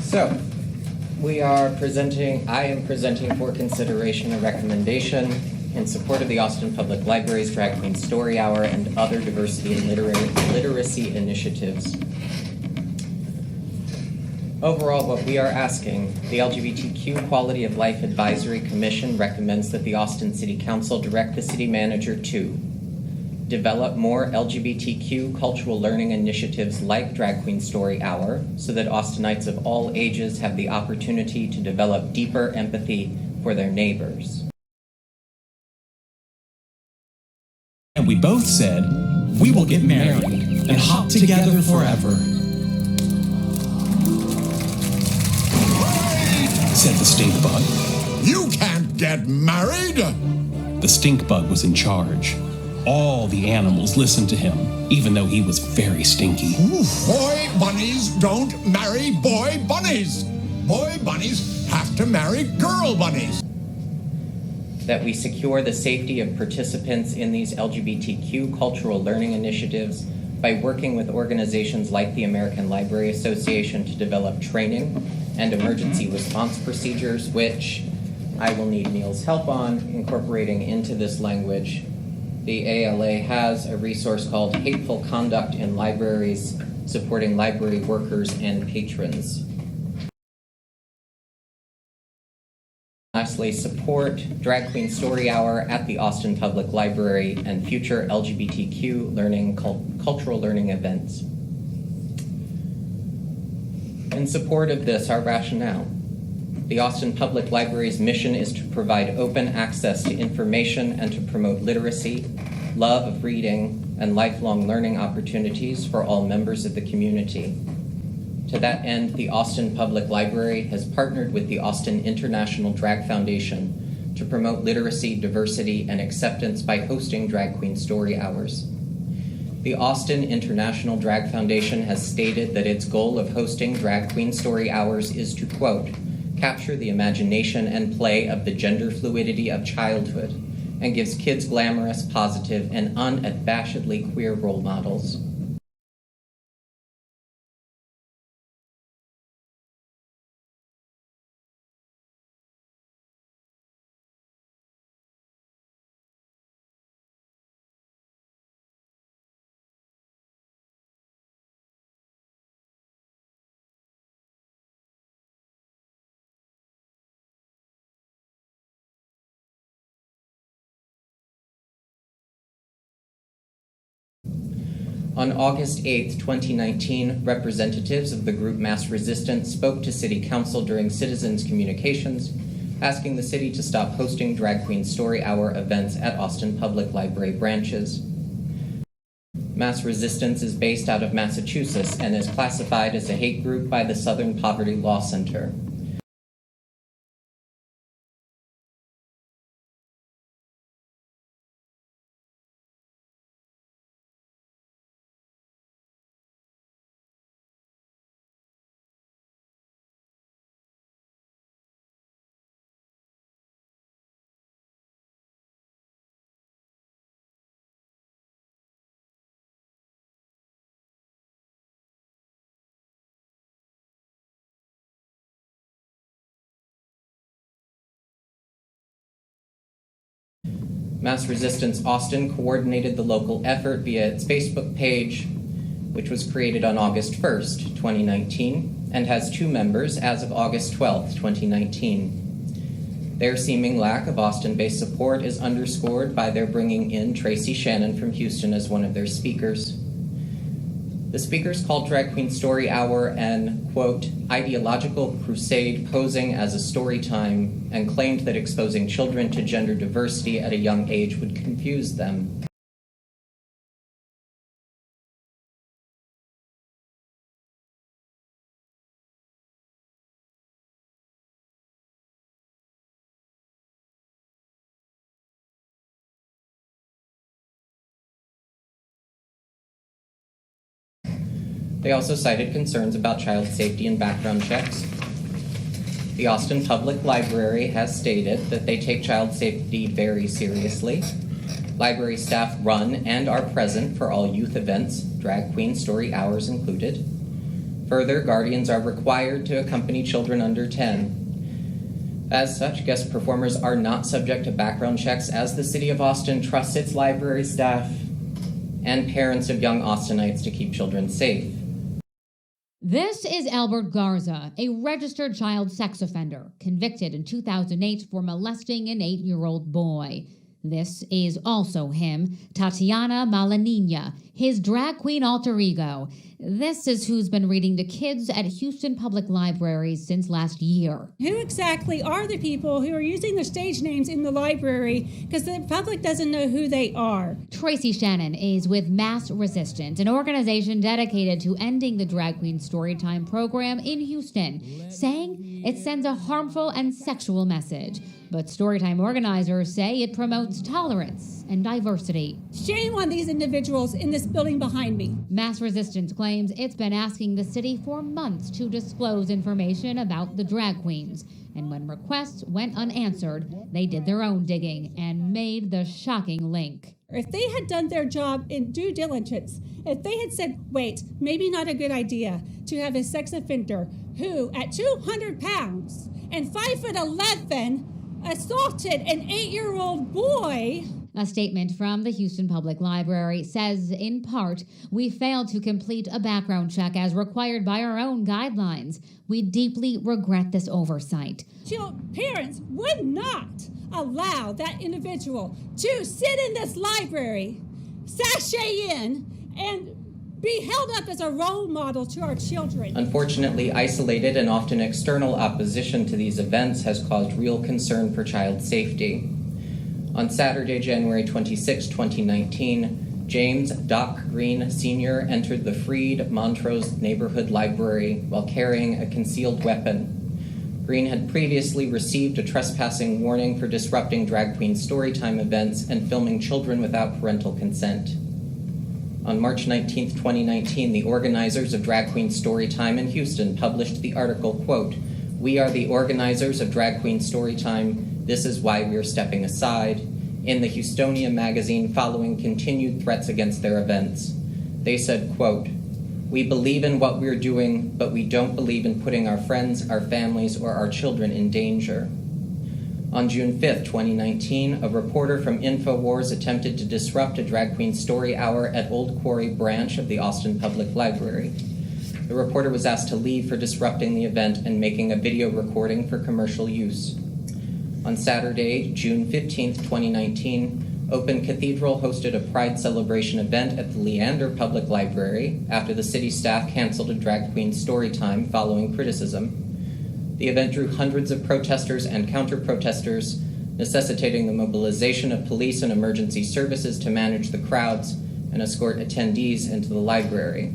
So, I am presenting for consideration a recommendation in support of the Austin Public Library's Drag Queen Story Hour and other diversity and literacy initiatives. Overall, what we are asking, the LGBTQ Quality of Life Advisory Commission recommends that the Austin City Council direct the city manager to develop more LGBTQ cultural learning initiatives like Drag Queen Story Hour so that Austinites of all ages have the opportunity to develop deeper empathy for their neighbors. And we both said, we will get married and hop together forever. Said the stink bug. You can't get married! The stink bug was in charge. All the animals listened to him, even though he was very stinky. Boy bunnies don't marry boy bunnies. Boy bunnies have to marry girl bunnies. That we secure the safety of participants in these LGBTQ cultural learning initiatives by working with organizations like the American Library Association to develop training and emergency response procedures, which I will need Neil's help on incorporating into this language. The ALA has a resource called Hateful Conduct in Libraries, supporting library workers and patrons. Lastly, support Drag Queen Story Hour at the Austin Public Library and future LGBTQ cultural learning events. In support of this, our rationale. The Austin Public Library's mission is to provide open access to information and to promote literacy, love of reading, and lifelong learning opportunities for all members of the community. To that end, the Austin Public Library has partnered with the Austin International Drag Foundation to promote literacy, diversity, and acceptance by hosting Drag Queen Story Hours. The Austin International Drag Foundation has stated that its goal of hosting Drag Queen Story Hours is to, quote, capture the imagination and play of the gender fluidity of childhood and gives kids glamorous, positive, and unabashedly queer role models. On August 8, 2019, representatives of the group MassResistance spoke to City Council during citizens' communications, asking the city to stop hosting Drag Queen Story Hour events at Austin Public Library branches. MassResistance is based out of Massachusetts and is classified as a hate group by the Southern Poverty Law Center. MassResistance Austin coordinated the local effort via its Facebook page, which was created on August 1st, 2019, and has 2 members as of August 12th, 2019. Their seeming lack of Austin-based support is underscored by their bringing in Tracy Shannon from Houston as one of their speakers. The speakers called Drag Queen Story Hour an, quote, ideological crusade posing as a story time, and claimed that exposing children to gender diversity at a young age would confuse them. They also cited concerns about child safety and background checks. The Austin Public Library has stated that they take child safety very seriously. Library staff run and are present for all youth events, Drag Queen Story Hours included. Further, guardians are required to accompany children under 10. As such, guest performers are not subject to background checks, as the City of Austin trusts its library staff and parents of young Austinites to keep children safe. This is Albert Garza, a registered child sex offender, convicted in 2008 for molesting an 8-year-old boy. This is also him, Tatiana Malanina, his drag queen alter ego. This is who's been reading to kids at Houston Public Libraries since last year. Who exactly are the people who are using their stage names in the library? Because the public doesn't know who they are. Tracy Shannon is with MassResistance, an organization dedicated to ending the drag queen storytime program in Houston, saying it sends a harmful and sexual message. But Storytime organizers say it promotes tolerance and diversity. Shame on these individuals in this building behind me. MassResistance claims it's been asking the city for months to disclose information about the drag queens. And when requests went unanswered, they did their own digging and made the shocking link. If they had done their job in due diligence, if they had said, wait, maybe not a good idea to have a sex offender who, at 200 pounds and 5'11", assaulted an 8-year-old boy. A statement from the Houston Public Library says, in part, we failed to complete a background check as required by our own guidelines. We deeply regret this oversight. Parents would not allow that individual to sit in this library, sashay in, and be held up as a role model to our children. Unfortunately, isolated and often external opposition to these events has caused real concern for child safety. On Saturday, January 26, 2019, James Doc Green Sr. entered the Freed Montrose Neighborhood Library while carrying a concealed weapon. Green had previously received a trespassing warning for disrupting drag queen storytime events and filming children without parental consent. On March 19, 2019, the organizers of Drag Queen Storytime in Houston published the article, quote, "We are the organizers of Drag Queen Storytime. This is why we are stepping aside," in the Houstonia magazine following continued threats against their events. They said, quote, "We believe in what we're doing, but we don't believe in putting our friends, our families, or our children in danger." On June 5, 2019, a reporter from InfoWars attempted to disrupt a drag queen story hour at Old Quarry branch of the Austin Public Library. The reporter was asked to leave for disrupting the event and making a video recording for commercial use. On Saturday, June 15, 2019, Open Cathedral hosted a Pride celebration event at the Leander Public Library after the city staff canceled a drag queen story time following criticism. The event drew hundreds of protesters and counter-protesters, necessitating the mobilization of police and emergency services to manage the crowds and escort attendees into the library.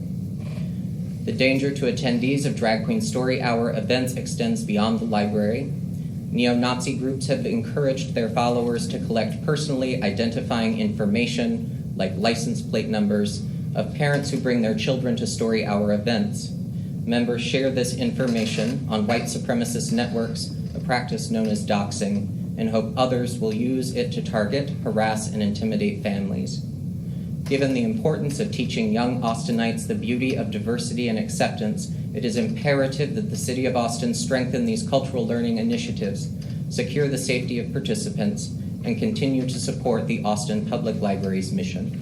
The danger to attendees of Drag Queen Story Hour events extends beyond the library. Neo-Nazi groups have encouraged their followers to collect personally identifying information, like license plate numbers, of parents who bring their children to Story Hour events. Members share this information on white supremacist networks, a practice known as doxing, and hope others will use it to target, harass, and intimidate families. Given the importance of teaching young Austinites the beauty of diversity and acceptance, it is imperative that the City of Austin strengthen these cultural learning initiatives, secure the safety of participants, and continue to support the Austin Public Library's mission.